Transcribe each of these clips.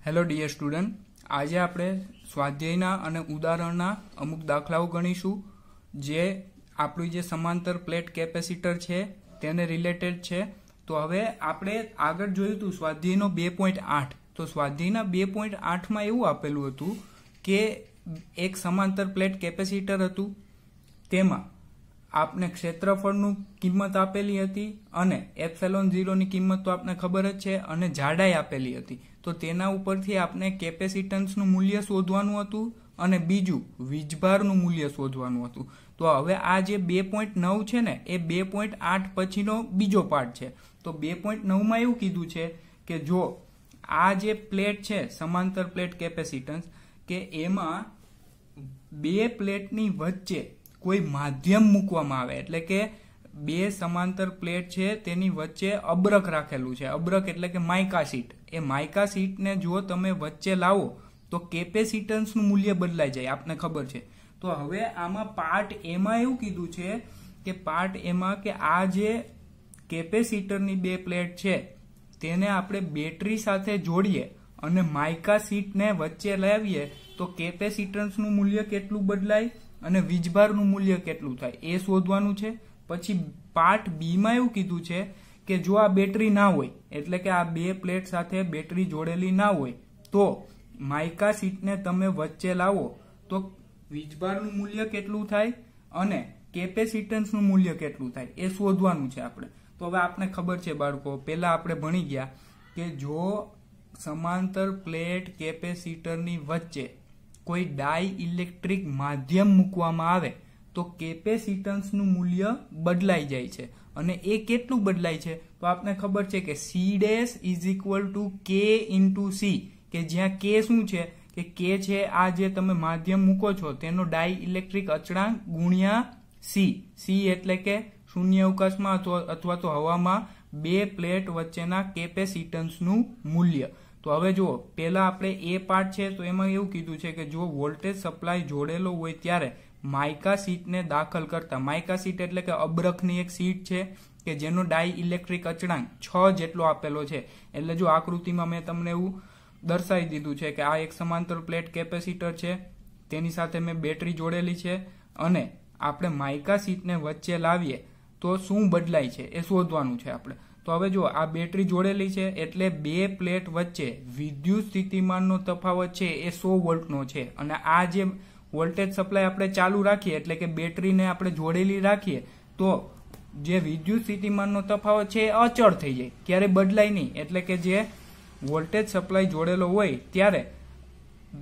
Hello dear student, આજે આપણે સ્વાધ્યાયના અને ઉદાહરણના અમુક દાખલાઓ ગણીશું જે આપણું જે સમાંતર પ્લેટ કેપેસિટર છે તેને રિલેટેડ છે. તો હવે આપણે આગળ જોયું હતું સ્વાધ્યાયનો 2.8. તો સ્વાધ્યાયના 2.8માં એવું આપેલું હતું કે એક સમાંતર પ્લેટ કેપેસિટર હતું, તેમાં આપને ક્ષેત્રફળનું કિંમત આપેલી હતી અને એપ્સિલોન 0 ની કિંમત તો આપને ખબર જ છે અને જાડાઈ આપેલી હતી. તો તેના ઉપરથી આપણે કેપેસિટન્સનું મૂલ્ય શોધવાનું હતું અને બીજું વીજભારનું મૂલ્ય શોધવાનું હતું. તો હવે આ જે 2.9 છે ને એ 2.8 પછીનો બીજો પાર્ટ છે. તો 2.9માં એવું કીધું છે કે જો આ જે પ્લેટ છે સમાંતર પ્લેટ કેપેસિટન્સ, કે એમાં બે પ્લેટની વચ્ચે કોઈ માધ્યમ મૂકવામાં આવે, એટલે કે બે સમાંતર પ્લેટ છે તેની વચ્ચે અબરક રાખેલું છે. અબરક એટલે કે માઇકા શીટ. એ માઇકા શીટને જો તમે વચ્ચે લાવો તો કેપેસિટન્સનું મૂલ્ય બદલાઈ જાય, આપને ખબર છે. તો હવે આમાં પાર્ટ એમાં એવું કીધું છે કે પાર્ટ એમાં કે આ જે કેપેસિટરની બે પ્લેટ છે તેને આપણે બેટરી સાથે જોડીએ અને માઇકા શીટને વચ્ચે લાવીએ તો કેપેસિટન્સનું મૂલ્ય કેટલું બદલાય અને વીજભારનું મૂલ્ય કેટલું થાય એ શોધવાનું છે. પછી પાર્ટ બી માં એવું કીધું છે કે જો આ બેટરી ના હોય, એટલે કે આ બે પ્લેટ સાથે બેટરી જોડેલી ના હોય, તો માઇકા શીટને તમે વચ્ચે લાવો તો વીજભારનું મૂલ્ય કેટલું થાય અને કેપેસિટન્સનું મૂલ્ય કેટલું થાય એ શોધવાનું છે આપણે. તો હવે આપને ખબર છે બાળકો, પહેલા આપણે ભણી ગયા કે જો સમાંતર પ્લેટ કેપેસિટરની વચ્ચે કોઈ ડાઈ ઇલેક્ટ્રિક માધ્યમ મૂકવામાં આવે તો કેપેસિટન્સનું મૂલ્ય બદલાઈ જાય છે. અને એ કેટલું બદલાય છે તો આપને ખબર છે કે C' is equal to K into C, કે જ્યાં K શું છે કે K છે આ જે તમે માધ્યમ મૂકો છો તેનો ડાઈ ઇલેક્ટ્રિક અચળાંક ગુણ્યા C. C એટલે કે શૂન્ય અવકાશમાં અથવા તો હવામાં બે પ્લેટ વચ્ચેના કેપેસિટન્સનું મૂલ્ય. તો હવે જુઓ, પહેલા આપણે એ પાર્ટ છે તો એમાં એવું કીધું છે કે જો વોલ્ટેજ સપ્લાય જોડેલો હોય ત્યારે માઇકા શીટને દાખલ કરતા, માઇકા શીટ એટલે કે અબરખની એક શીટ છે કે જેનો ડાઈ ઇલેક્ટ્રિક અચળાંક 6 જેટલો આપેલો છે. એટલે જો આકૃતિમાં મેં તમને એવું દર્શાવી દીધું છે કે આ એક સમાંતર પ્લેટ કેપેસિટર છે, તેની સાથે મેં બેટરી જોડેલી છે અને આપણે માઇકા શીટને વચ્ચે લાવીએ તો શું બદલાય છે એ શોધવાનું છે આપણે. તો હવે જો આ બેટરી જોડેલી છે એટલે બે પ્લેટ વચ્ચે વિદ્યુત સ્થિતિમાનનો તફાવત છે એ 100 વોલ્ટનો છે. અને આ જે વોલ્ટેજ સપ્લાય આપણે ચાલુ રાખીએ એટલે કે બેટરીને આપણે જોડેલી રાખીએ તો જે વિદ્યુત સ્થિતિમાનનો તફાવત છે એ અચળ થઈ જાય, ક્યારે બદલાય નહીં. એટલે કે જે વોલ્ટેજ સપ્લાય જોડેલો હોય ત્યારે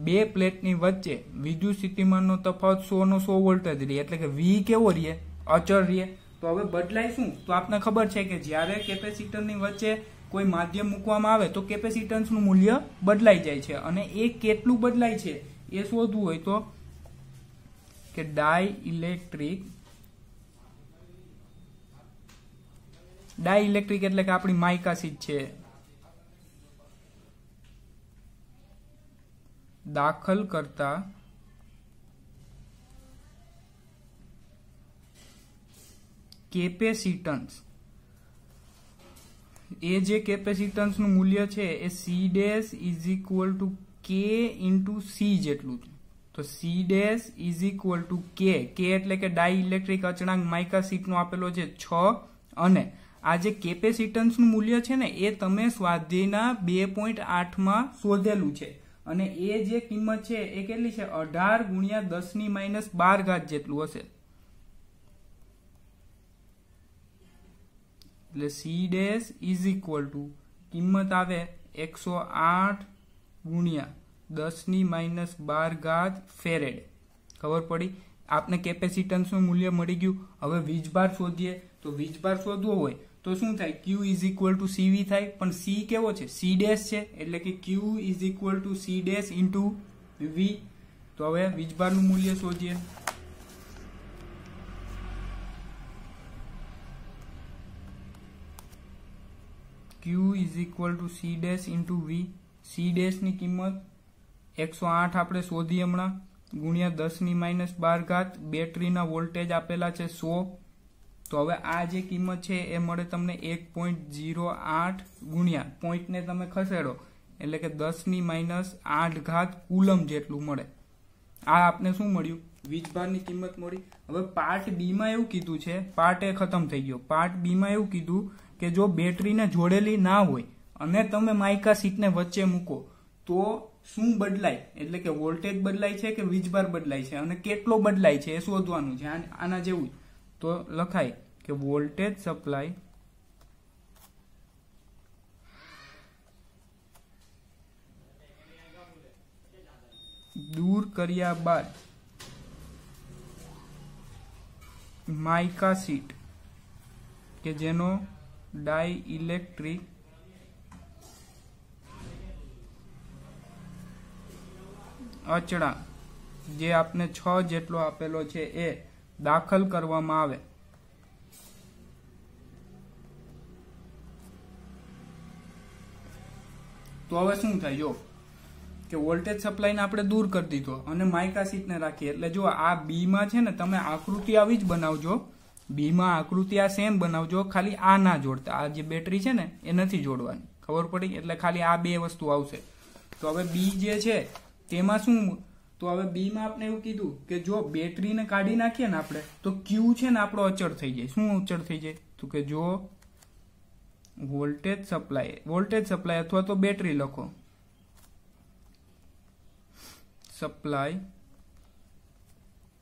બે પ્લેટની વચ્ચે વિદ્યુત સ્થિતિમાનનો તફાવત 100 નો 100 વોલ્ટ જ રહે, એટલે કે V કેવો રહે? અચળ રહે. તો હવે બદલાય શું? તો આપને ખબર છે કે જ્યારે કેપેસિટરની વચ્ચે કોઈ માધ્યમ મૂકવામાં આવે તો કેપેસિટન્સનું મૂલ્ય બદલાઈ જાય છે. અને એ કેટલું બદલાય છે એ શોધવું હોય તો કે ડાઈ ઇલેક્ટ્રિક એટલે કે આપણી માઇકા શીટ છે, દાખલ કરતા કેપેસિટન્સ, એ જે કેપેસિટન્સનું મૂલ્ય છે એ C' is equal to K into C જેટલું છે. તો C' is equal to K, K એટલે કે ડાઈ ઇલેક્ટ્રિક અચળાંક માઇકા શીટનો આપેલો છે 6, અને આ જે કેપેસિટન્સનું મૂલ્ય છે ને એ તમે સ્વાધ્યાયના 2.8માં શોધેલું છે. અને એ જે કિંમત છે એ કેટલી છે? 18 ગુણ્યા 10 ની માઇનસ 12 જેટલું હશે. એટલે C' ઇઝ ઇક્વલ ટુ કિંમત આવે 108 ગુણ્યા 10 ની માઇનસ 12 ફેરેડ. ખબર પડી? આપને કેપેસિટન્સનું મૂલ્ય મળી ગયું. હવે વીજભાર શોધીએ. તો વીજભાર શોધવો હોય તો શું થાય? Q is equal to CV થાય. પણ C કેવો છે? C' છે, એટલે કે Q is equal to C' into V. તો હવે વીજભારનું મૂલ્ય શોધીએ. Q is equal to C' into V. C' ની કિંમત 108 આપણે શોધી હમણાં, ગુણ્યા 10 ની માઇનસ 12. બેટરીના વોલ્ટેજ આપેલા છે 100. તો હવે આ જે કિંમત છે એ મળે તમને 1.08 ગુણ્યા પોઈન્ટને તમે ખસેડો એટલે કે 10⁻8 કુલમ જેટલું મળે। આ આપણે શું મળ્યું? વીજભારની કિંમત મળી। હવે પાર્ટ બી માં એવું કીધું છે, પાર્ટ એ ખતમ થઈ ગયો। પાર્ટ બી માં એવું કીધું કે જો બેટરીને જોડેલી ના હોય અને તમે માઇકા શીટને વચ્ચે મૂકો તો શું બદલાય, એટલે કે વોલ્ટેજ બદલાય છે કે વીજભાર બદલાય છે અને કેટલો બદલાય છે એ શોધવાનું છે। આના જેવું તો લખાય કે વોલ્ટેજ સપ્લાય દૂર કર્યા બાદ માઇકા શીટ કે જેનો ડાઇઇલેક્ટ્રિક અચળાંક જે આપને 6 જેટલો આપેલો છે એ દાખલ કરવામાં આવે તો હવે શું થાય? જો કે વોલ્ટેજ સપ્લાયને આપણે દૂર કરી દીધો અને માઇકા શીટને રાખીએ, એટલે જો આ બી માં છે ને તમે આકૃતિ આવી જ બનાવજો। બી માં આકૃતિ આ સેમ બનાવજો, ખાલી આ ના જોડતા। આ જે બેટરી છે ને એ નથી જોડવાની, ખબર પડી? એટલે ખાલી આ બે વસ્તુ આવશે। તો હવે બી જે છે તેમાં શું? તો હવે બી માં આપણે એવું કીધું કે જો બેટરીને કાઢી નાખીએ ને આપણે તો ક્યુ છે ને આપણો અચળ થઈ જાય। શું અચળ થઈ જાય? તો કે જો વોલ્ટેજ સપ્લાય અથવા તો બેટરી લખો, સપ્લાય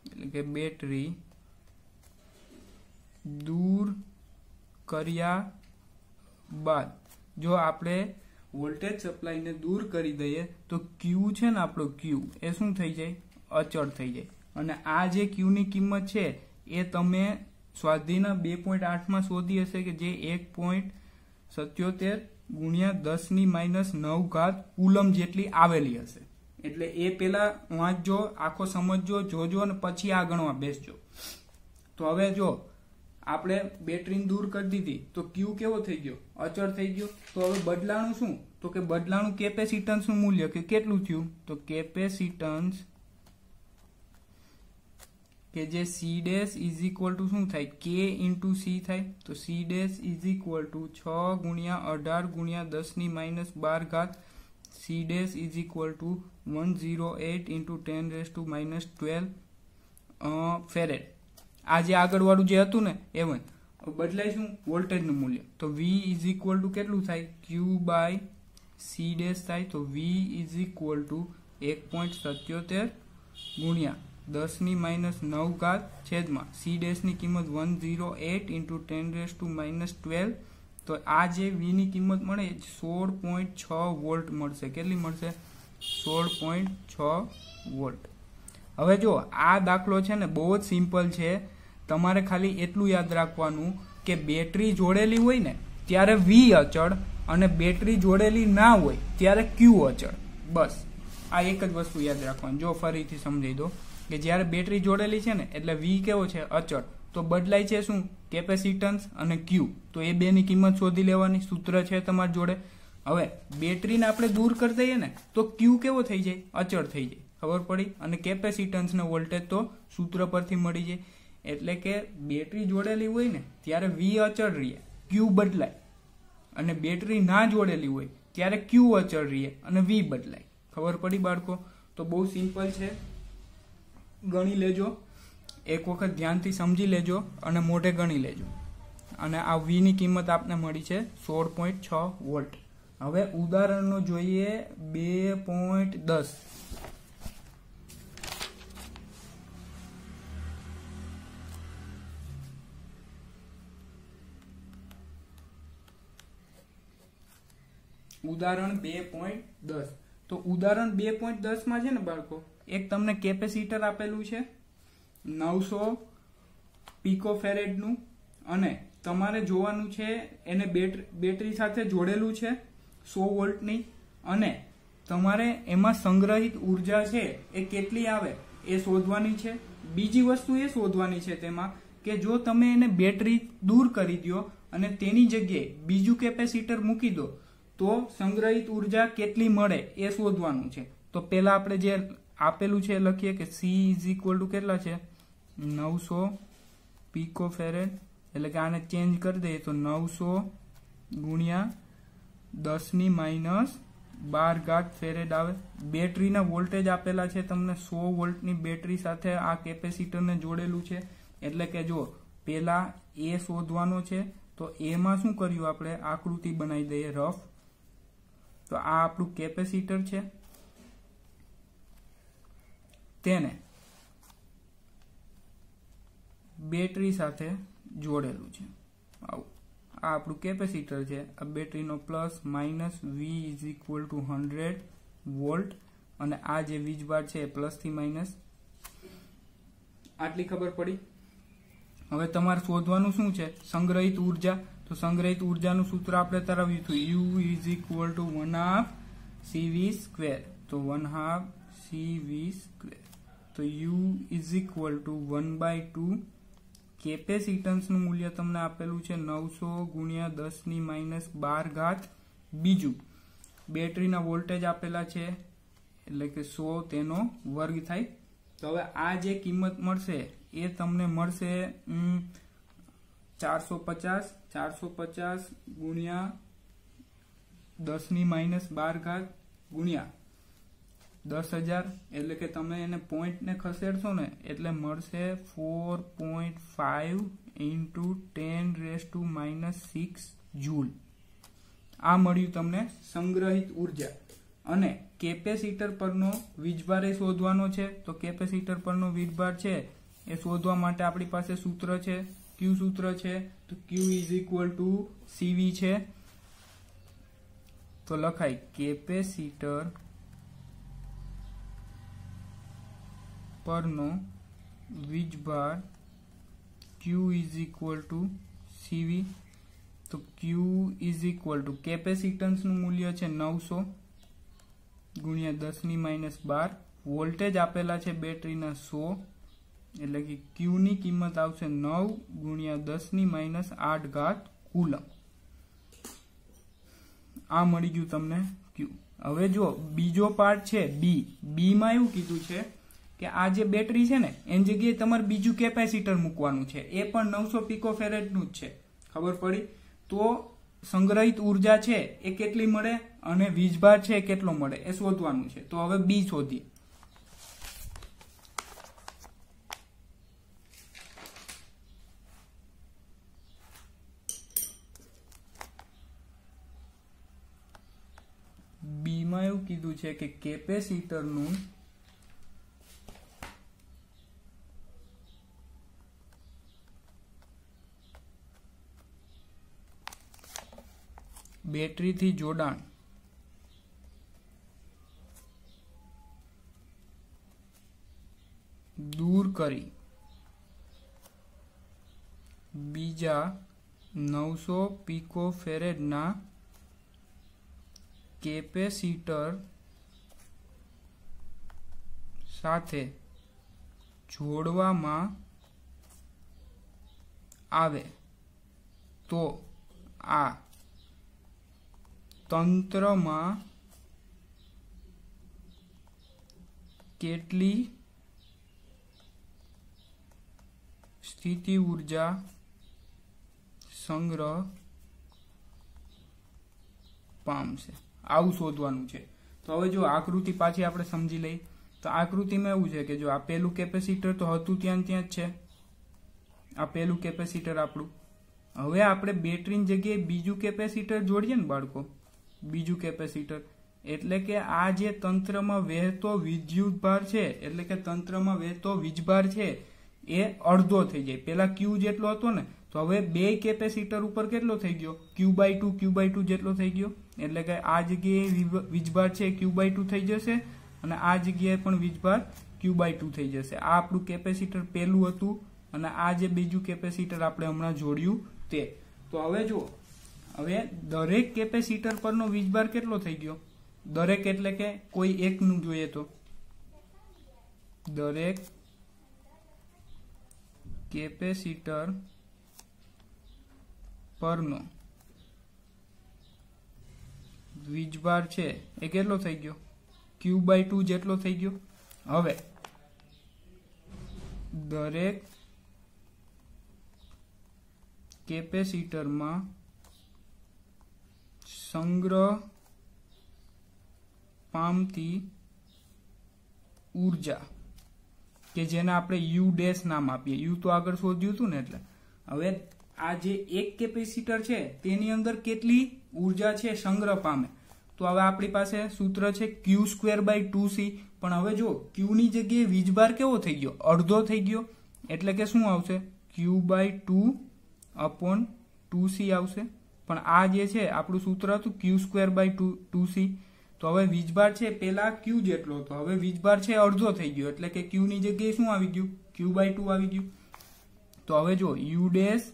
એટલે કે બેટરી દૂર કર્યા બાદ જો આપણે વોલ્ટેજ સપ્લાયને દૂર કરી દઈએ તો ક્યુ છે ને આપણો ક્યુ એ શું થઈ જાય? અચળ થઈ જાય। અને આ જે ક્યુ ની કિંમત છે એ તમે સ્વાધ્યાયના 2.8 માં શોધી હશે કે જે 1.77 × 10⁻9 કુલમ જેટલી આવેલી હશે। એટલે એ પેલા વાંચજો, આખો સમજજો, જોજો અને પછી આ ગણવા બેસજો। તો હવે જો આપણે બેટરીને દૂર કરી દીધી તો ક્યુ કેવો થઈ ગયો? અચળ થઈ ગયો। તો હવે બદલાણું શું? તો કે બદલાણું કેપેસિટન્સનું મૂલ્ય કે કેટલું થયું? તો કેપેસિટન્સ કે જે C dash is equal to શું થાય? કે ઇન્ટુ સી થાય। તો C dash is equal to 6 × 18 × 10⁻12 C dash is equal to 108 × 10⁻12 ફેરેડ। આ જે આગળ વાળું જે હતું ને એમાં બદલાય શું? વોલ્ટેજનું મૂલ્ય। તો વી ઇઝ ઇક્વલ ટુ કેટલું થાય? ક્યુ બાય સી ડેશ થાય। તો વી ઇઝ ઇક્વલ ટુ 1.77 × 10⁻9 છેદમાં સી ડેશ ની કિંમત 108 × 10⁻12। તો આ જે વી ની કિંમત મળે 16.6 વોલ્ટ મળશે। કેટલી મળશે? 16.6 વોલ્ટ। હવે જો આ દાખલો છે ને બહુ જ સિમ્પલ છે, તમારે ખાલી એટલું યાદ રાખવાનું કે બેટરી જોડેલી હોય ને ત્યારે વી અચળ અને બેટરી જોડેલી ના હોય ત્યારે ક્યુ અચળ। બસ આ એક જ વસ્તુ યાદ રાખવાની। જો ફરીથી સમજાવી દો કે જ્યારે બેટરી જોડેલી છે ને એટલે વી કેવો છે? અચળ। તો બદલાય છે શું? કેપેસિટન્સ અને ક્યુ। તો એ બે ની કિંમત શોધી લેવાની, સૂત્ર છે તમારી જોડે। હવે બેટરીને આપણે દૂર કરી દઈએ ને તો ક્યુ કેવો થઈ જાય? અચળ થઈ જાય। ખબર પડી? અને કેપેસિટન્સ ને વોલ્ટેજ તો સૂત્ર પરથી મળી જાય। એટલે કે બેટરી જોડેલી હોય ને ત્યારે વી અચળ રહે, ક્યુ બદલાય, અને બેટરી ના જોડેલી હોય ત્યારે ક્યુ અચળ રહે અને વી બદલાય। ખબર પડી બાળકો? તો બહુ સિમ્પલ છે, ગણી લેજો, એક વખત ધ્યાનથી સમજી લેજો અને મોઢે ગણી લેજો। અને આ વી ની કિંમત આપને મળી છે 16.6 વોલ્ટ। હવે ઉદાહરણનો જોઈએ 2.10। ઉદાહરણ 2.10। તો ઉદાહરણ 2.10 માં છે ને બાળકો એક તમને કેપેસિટર આપેલું છે 900 પિકોફેરેડ નું, અને તમારે જોવાનું છે એને બેટરી સાથે જોડેલું છે 100 વોલ્ટની, અને તમારે એમાં સંગ્રહિત ઉર્જા છે એ કેટલી આવે એ શોધવાની છે। બીજી વસ્તુ એ શોધવાની છે તેમાં કે જો તમે એને બેટરી દૂર કરી દો અને તેની જગ્યાએ બીજું કેપેસિટર મૂકી દો તો સંગ્રહિત ઉર્જા કેટલી મળે એ શોધવાનું છે। તો પહેલા આપણે જે આપેલું છે લખીએ કે સી ઇઝ ઇક્વલ ટુ કેટલા છે? 900 પિકોફેરેડ। એટલે કે આને ચેન્જ કરી દઈએ તો 900 × 10⁻ -12 ફેરેડ આવે। બેટરીના વોલ્ટેજ આપેલા છે તમને 100 વોલ્ટની બેટરી સાથે આ કેપેસિટરને જોડેલું છે। એટલે કે જો પેલા એ શોધવાનો છે તો એમાં શું કર્યું આપણે આકૃતિ બનાવી દઈએ રફ। તો આ આપણું કેપેસિટર છે, તેને બેટરી સાથે જોડેલું છે આવું। આ આપણું કેપેસિટર છે, આ બેટરીનો plus minus V is equal to 100 volt અને આ જે વીજભાર છે એ પ્લસ થી માઇનસ। આટલી ખબર પડી। હવે તમારે શોધવાનું શું છે સંગ્રહિત ઉર્જા। તો સંગ્રહિત ઉર્જાનું સૂત્ર આપણે તરાવ્યું હતું U is equal to 1/2 CV square. તો 1/2 CV સ્ક્વેર, તો U ઇઝ ઇક્વલ ટુ 1/2 કેપેસિટન્સનું મૂલ્ય તમને આપેલું છે 900 ગુણ્યા 10 ની માઇનસ 12 બીજું બેટરીના વોલ્ટેજ આપેલા છે એટલે કે 100 તેનો વર્ગ થાય। તો હવે આ જે કિંમત મળશે એ તમને મળશે 450 ગુણ્યા 10 ની માઇનસ 12 ગુણ્યા 10,000 એટલે કે તમે એને પોઈન્ટ ને ખસેડશો ને એટલે મળશે 4.5 ઇન્ટુ 10⁻⁻6 જૂલ। આ મળ્યું તમને સંગ્રહિત ઉર્જા। અને કેપેસિટર પરનો વીજભાર એ શોધવાનો છે। તો કેપેસિટર પરનો વીજભાર છે એ શોધવા માટે આપણી પાસે સૂત્ર છે, Q સૂત્ર છે। તો Q is equal to CV છે, તો લખાય કેપેસિટર પરનો વીજભાર Q is equal to CV। તો Q ઇઝ ઇક્વલ ટુ કેપેસિટન્સનું મૂલ્ય છે 900 ગુણ્યા 10 ની માઇનસ 12 વોલ્ટેજ આપેલા છે બેટરીના 100 એટલે કે Q ની કિંમત આવશે 9 ગુણ્યા 10 ની માઇનસ 8 કુલમ। આ મળી ગયું તમને Q। હવે જો બીજો પાર્ટ છે B માં એવું કીધું છે કે આ જે બેટરી છે ને એની જગ્યાએ તમારે બીજું કેપેસિટર મૂકવાનું છે, એ પણ 900 પિકોફેરેડ નું જ છે। ખબર પડી? તો સંગ્રહિત ઉર્જા છે એ કેટલી મળે અને વીજભાર છે એ કેટલો મળે એ શોધવાનું છે। તો હવે B શોધીએ। B માં એવું કીધું છે કે કેપેસિટરનું બેટરીથી જોડાણ દૂર કરી બીજા 900 પિકોફેરેડના કેપેસિટર સાથે જોડવામાં આવે તો આ તંત્રમાં કેટલી સ્થિતિ ઉર્જા સંગ્રહ પામશે આવું શોધવાનું છે। તો હવે જો આકૃતિ પાછી આપણે સમજી લઈએ। તો આકૃતિમાં એવું છે કે જો આ પેલું કેપેસિટર તો હતું ત્યાં જ છે, આ પેલું કેપેસિટર આપણું। હવે આપણે બેટરીની જગ્યાએ બીજું કેપેસિટર જોડીએ ને બાળકો, બીજું કેપેસિટર એટલે કે આ જે તંત્રમાં વહેતો વિદ્યુત ભાર છે એટલે કે તંત્રમાં વહેતો વીજભાર છે એ અડધો થઈ જાય। પેલા Q જેટલો હતો ને તો હવે બે કેપેસિટર ઉપર કેટલો થઈ ગયો Q/2 જેટલો થઈ ગયો। એટલે કે આ જગ્યાએ વીજભાર છે Q/2 થઈ જશે અને આ જગ્યાએ પણ વીજભાર Q/2 થઈ જશે। આ આપણું કેપેસિટર પેલું હતું અને આ જે બીજું કેપેસિટર આપણે હમણાં જોડ્યું તે। તો હવે જો હવે દરેક કેપેસિટર પરનો વીજભાર કેટલો થઈ ગયો? દરેક એટલે કે કોઈ એકનું જોઈએ તો દરેક કેપેસિટર પરનો વીજભાર છે એ કેટલો થઈ ગયો? Q/2 જેટલો થઈ ગયો। હવે દરેક કેપેસિટરમાં સંગ્રહ પામતી ઉર્જા કે જેને આપણે યુ ડેશ નામ આપીએ, યુ તો આગળ શોધ્યું હતું ને, એટલે હવે આ જે એક કેપેસિટર છે તેની અંદર કેટલી ઉર્જા છે સંગ્રહ પામે, તો હવે આપણી પાસે સૂત્ર છે Q²/2C, પણ હવે જો Q ની જગ્યાએ વીજભાર કેવો થઈ ગયો, અડધો થઈ ગયો, એટલે કે શું આવશે Q/2/2C આવશે, પણ આ જે છે આપણું સૂત્ર હતું Q²/2C, તો હવે વીજભાર છે પેલા Q જેટલો હતો, હવે વીજભાર છે અડધો થઈ ગયો, એટલે કે Q ની જગ્યાએ શું આવી ગયું, Q/2 આવી ગયું. તો હવે જો U dash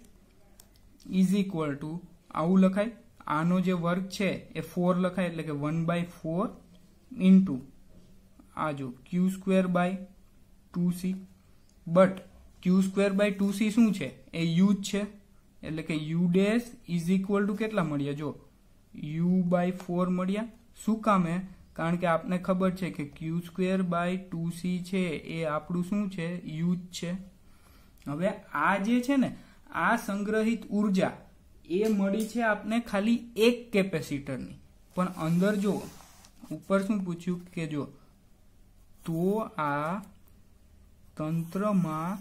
is equal to આવું લખાય, આનો જે વર્ગ છે એ 4 લખાય, એટલે કે 1/4 ઇન્ટુ આ જો Q²/2C, બટ Q²/2C શું છે, એ U જ છે, એટલે કે U dash is equal to કેટલા મળ્યા, જો U/4 મળ્યા. શું કામે, કારણ કે આપને ખબર છે કે Q²/2C છે એ આપણું શું છે, U જ છે. હવે આ જે છે ને, આ સંગ્રહિત ઉર્જા એ મળી છે આપને ખાલી એક કેપેસિટરની, પણ અંદર જો ઉપર શું પૂછ્યું કે જો તો આ તંત્રમાં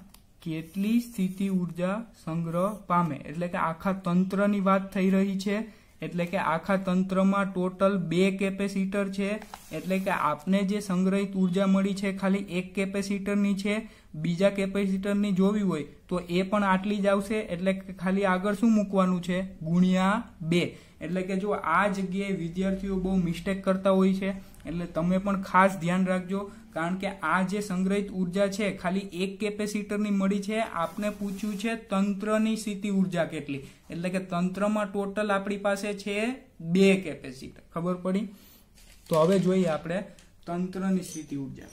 કેટલી સ્થિતિ ઉર્જા સંગ્રહ પામે, એટલે કે આખા તંત્રની વાત થઈ રહી છે, એટલે કે આખા તંત્રમાં ટોટલ 2 કેપેસિટર છે, એટલે કે આપને જે સંગ્રહિત ઉર્જા મળી છે ખાલી એક કેપેસિટરની છે, બીજા કેપેસિટરની જોવી હોય તો એ પણ આટલી જ આવશે, એટલે કે ખાલી આગળ શું મૂકવાનું છે, ગુણ્યા 2. એટલે કે જો આ જગ્યાએ વિદ્યાર્થીઓ બહુ મિસ્ટેક કરતા હોય છે, એટલે તમે પણ ખાસ ધ્યાન રાખજો, કારણ કે આ જે સંગ્રહિત ઉર્જા છે ખાલી એક કેપેસિટરની મળી છે, આપને પૂછ્યું છે તંત્રની સ્થિતિ ઉર્જા કેટલી, એટલે કે તંત્રમાં ટોટલ આપણી પાસે છે 2 કેપેસિટર. ખબર પડી? તો હવે જોઈએ આપણે તંત્રની સ્થિતિ ઉર્જા.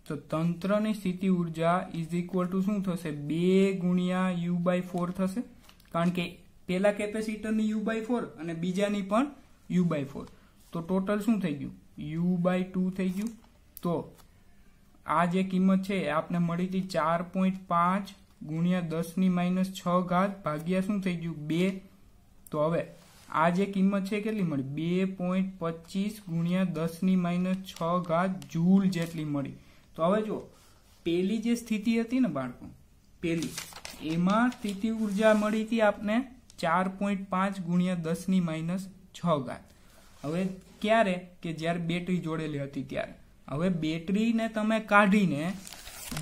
તો તંત્રની સ્થિતિ ઉર્જા ઇઝ ઇક્વલ ટુ શું થશે, 2 ગુણ્યા U/4 થશે, કારણ કે પેલા કેપેસિટરની U/4 અને બીજાની પણ U/4, તો ટોટલ શું થઈ ગયું, U/2 થઈ ગયું. તો આ જે કિંમત છે એ આપને મળી હતી 4.5 ગુણ્યા 10⁻6 ભાગ્યા શું થઈ ગયું, 2. તો હવે આ જે કિંમત છે કેટલી મળી, 2.25 ગુણ્યા 10⁻6 જૂલ જેટલી મળી. તો હવે જો પેલી જે સ્થિતિ હતી ને બાળકો, પેલી એમાં સ્થિતિ ઉર્જા મળી હતી આપને 4.5 ગુણ્યા 10⁻6. હવે ક્યારે, કે જ્યારે બેટરી જોડેલી હતી ત્યારે. હવે બેટરીને તમે કાઢીને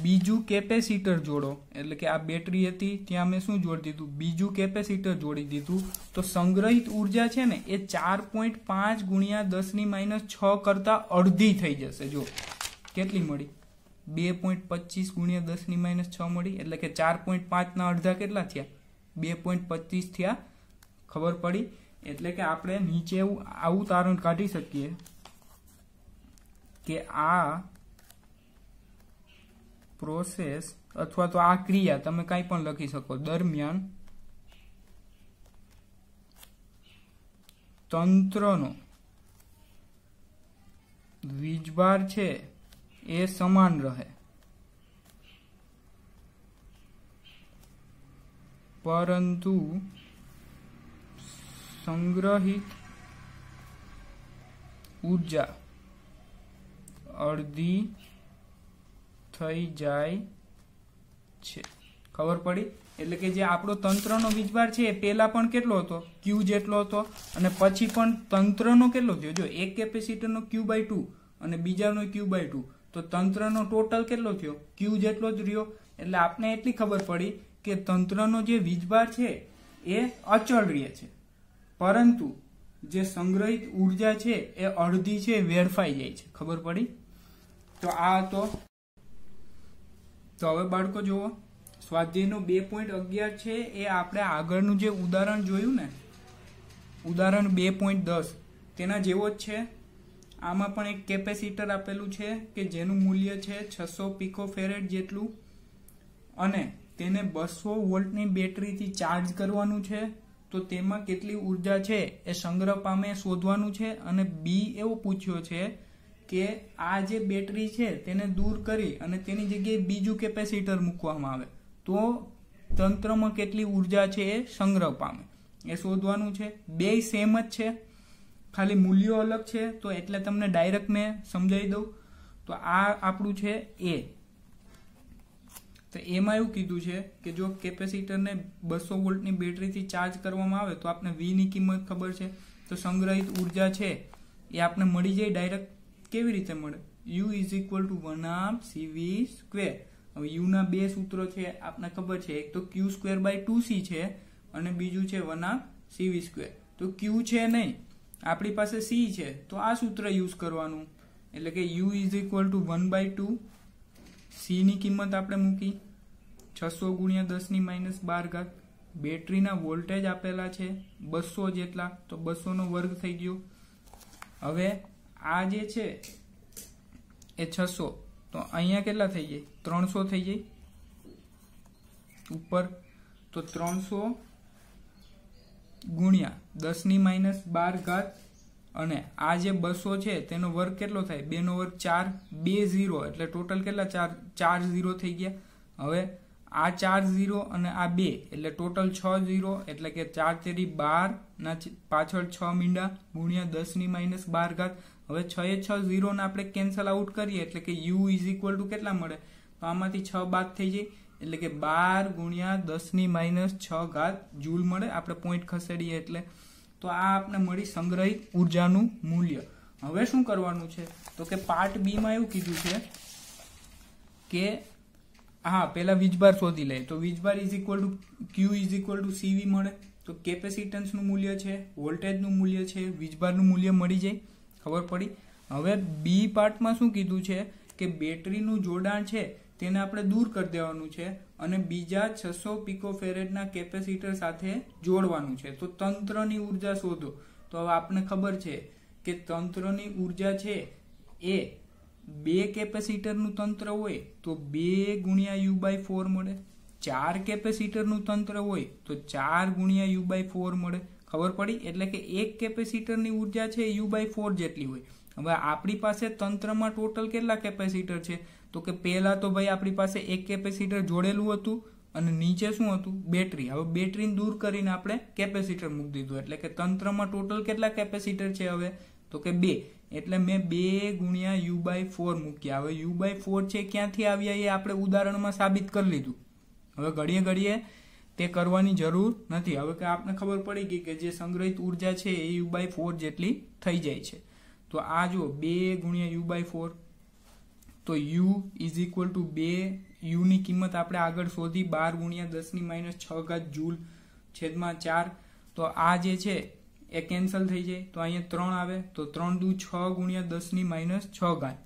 બીજું કેપેસિટર જોડો, એટલે કે આ બેટરી હતી ત્યાં મેં શું જોડી દીધું, બીજું કેપેસિટર જોડી દીધું, તો સંગ્રહિત ઉર્જા છે ને એ 4.5 ગુણ્યા 10⁻6 કરતા અડધી થઈ જશે. જો કેટલી મળી, 2.25 ગુણ્યા 10⁻6 મળી, એટલે કે 4.5 ના અડધા કેટલા થયા, 2.25 થયા. ખબર પડી? એટલે કે આપણે નીચે આવું તારણ કાઢી શકીએ કે આ પ્રોસેસ અથવા તો આ ક્રિયા, તમે કંઈ પણ લખી શકો, દરમિયાન તંત્રનો વીજભાર છે એ સમાન રહે, પરંતુ સંગ્રહિત ઉર્જા અડધી થઈ જાય છે. ખબર પડી? એટલે કે જે આપણો તંત્રનો વીજભાર છે એ પહેલા પણ કેટલો હતો, Q જેટલો હતો, અને પછી પણ તંત્રનો કેટલો થયો, જો એક કેપેસિટરનો Q/2 અને બીજાનો Q/2, તો તંત્રનો ટોટલ કેટલો થયો, Q જેટલો જ રહ્યો. એટલે આપને એટલી ખબર પડી કે તંત્રનો જે વીજભાર છે એ અચળ રહે છે, પરંતુ જે સંગ્રહિત ઉર્જા છે એ અડધી છે વેડફાઈ જાય છે. ખબર પડી? તો આ હતો. તો હવે બાળકો જુઓ, સ્વાધ્યાયનો 2.11 છે એ આપણે આગળનું જે ઉદાહરણ જોયું ને, ઉદાહરણ 2.10, તેના જેવો જ છે. આમાં પણ એક કેપેસિટર આપેલું છે કે જેનું મૂલ્ય છે 600 પિકોફેરેડ જેટલું, અને તેને 200 વોલ્ટની બેટરીથી ચાર્જ કરવાનું છે. તો તેમાં કેટલી ઉર્જા છે એ સંગ્રહ પામે શોધવાનું છે. અને બી એવો પૂછ્યો છે કે આ જે બેટરી છે તેને દૂર કરી અને તેની જગ્યાએ બીજું કેપેસિટર મૂકવામાં આવે તો તંત્રમાં કેટલી ઉર્જા છે એ સંગ્રહ પામે એ શોધવાનું છે. બે સેમ જ છે, ખાલી મૂલ્યો અલગ છે, તો એટલે તમને ડાયરેક્ટ મેં સમજાવી દઉં. તો આ આપણું છે એ. તો એમાં એવું કીધું છે કે જો કેપેસિટરને 200 વોલ્ટની બેટરીથી ચાર્જ કરવામાં આવે તો આપણે V ની કિંમત ખબર છે, તો સંગ્રહિત ઉર્જા છે એ આપણે મળી જાય ડાયરેક્ટ. કેવી રીતે મળે? U is equal to 1/CV². હવે U ના બે સૂત્રો છે આપણે ખબર છે, એક તો Q²/2C છે અને બીજું છે 1/CV². તો Q છે નહીં, આપણી પાસે C છે, તો આ સૂત્ર યુઝ કરવાનું. એટલે કે U is equal to 1/2. C ની કિંમત આપણે મૂકી 600 × 10⁻12. બેટરીના વોલ્ટેજ આપેલા છે 200 જેટલા, તો 200 નો વર્ગ થઈ ગયો. હવે આ જે છે એ 600, તો અહીંયા કેટલા થઈ જાય? 300 થઈ જાય ઉપર. તો 300 × 10⁻12 અને આ જે 200 છે તેનો વર્ગ કેટલો થાય? 2 નો વર્ગ 4, 2 0 એટલે ટોટલ કેટલા? 4 0 થઈ ગયા. હવે આ 4 0 અને આ 2 એટલે ટોટલ 6 0 એટલે કે 4 તેરી 12 ના પાછળ 6 મીંડા × 10⁻12. હવે 6 એ 6 0 ને આપણે કેન્સલ આઉટ કરીએ એટલે કે U ઇઝ ઇક્વલ ટુ કેટલા મળે? તો આમાંથી 6 બાદ થઈ જાય એટલે કે 12 × 10⁻6 જૂલ મળે. આપણે પોઈન્ટ ખસેડીએ એટલે. તો આ આપણે મળી સંગ્રહિત ઉર્જાનું મૂલ્ય. હવે શું કરવાનું છે? તો કે પાર્ટ બી માં એવું કીધું છે કે હા પેલા વીજભાર શોધી લે. તો વીજભાર is equal to Q is equal to CV મળે. તો કેપેસિટન્સનું મૂલ્ય છે, વોલ્ટેજનું મૂલ્ય છે, વીજભારનું મૂલ્ય મળી જાય. ખબર પડી? હવે બી પાર્ટમાં શું કીધું છે કે બેટરીનું જોડાણ છે તેને આપણે દૂર કરી દેવાનું છે અને બીજા 600 પિકોફેરેડના કેપેસિટર સાથે જોડવાનું છે. તો તંત્રની ઉર્જા શોધો. તો હવે આપણને ખબર છે કે તંત્રની ઉર્જા છે એ 2 કેપેસિટરનું તંત્ર હોય તો 2 × U/4 મળે. 4 કેપેસિટરનું તંત્ર હોય તો 4 × U/4 મળે. ખબર પડી? એટલે કે એક કેપેસિટરની ઉર્જા છે U/4 જેટલી હોય. હવે આપણી પાસે તંત્રમાં ટોટલ કેટલા કેપેસિટર છે? તો કે પહેલા તો ભાઈ આપણી પાસે એક કેપેસિટર જોડેલું હતું અને નીચે શું હતું? બેટરી. હવે બેટરીને દૂર કરીને આપણે કેપેસિટર મૂકી દીધું એટલે કે તંત્રમાં ટોટલ કેટલા કેપેસિટર છે હવે? તો કે 2. એટલે મેં 2 × U/4 મૂક્યા. હવે U/4 છે ક્યાંથી આવ્યા એ આપણે ઉદાહરણમાં સાબિત કરી લીધું. હવે ઘડીએ તે કરવાની જરૂર નથી. હવે કે આપણે ખબર પડી ગઈ કે જે સંગ્રહિત ઉર્જા છે એ U/4 જેટલી થઈ જાય છે. તો આ જો 2 × U/4, તો U is equal to 2. U ની કિંમત આપણે આગળ શોધી 12 × 10⁻6 જૂલ છેદમાં 4. તો આ જે છે એ કેન્સલ થઈ જાય. તો અહીંયા 3 આવે તો 3 દુ 6 × 10⁻6.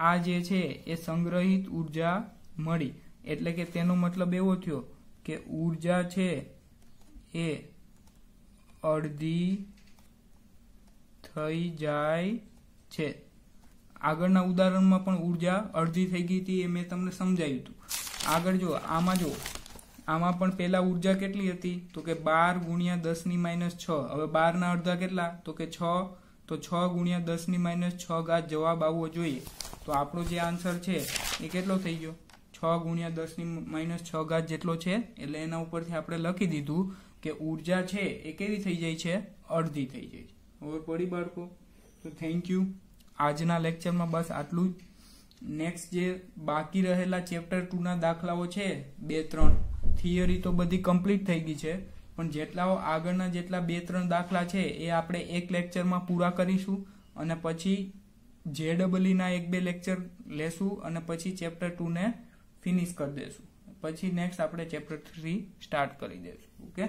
આ જે છે એ સંગ્રહિત ઉર્જા મળી. એટલે કે તેનો મતલબ એવો થયો કે ઉર્જા છે એ અડધી થઈ જાય છે. આગળના ઉદાહરણમાં પણ ઉર્જા અડધી થઈ ગઈ હતી એ મેં તમને સમજાવ્યું હતું. આગળ જો આમાં પણ પહેલા ઉર્જા કેટલી હતી? તો કે 12 × 10⁻6. હવે 12 ના અડધા કેટલા? તો કે 6. તો 6 × 10⁻6 જવાબ આવવો જોઈએ. તો આપણો જે આન્સર છે એ કેટલો થઈ ગયો? 6 × 10⁻6 જેટલો છે. એટલે એના ઉપરથી આપણે લખી દીધું કે ઉર્જા છે એ કેવી થઈ જાય છે? અડધી થઈ જાય છે. ખબર પડી બાળકો? તો થેન્ક યુ. આજના લેક્ચરમાં બસ આટલું જ. નેક્સ્ટ જે બાકી રહેલા ચેપ્ટર 2 ના દાખલાઓ છે 2-3, થિયરી તો બધી કમ્પ્લીટ થઈ ગઈ છે, પણ આગળના જેટલા 2-3 દાખલા છે એ આપણે એક લેક્ચરમાં પૂરા કરીશું અને પછી JEE ના 1-2 લેક્ચર લેશું અને પછી ચેપ્ટર 2 ને ફિનિશ કરી દેશું. પછી નેક્સ્ટ આપણે ચેપ્ટર 3 સ્ટાર્ટ કરી દઈશું. ઓકે.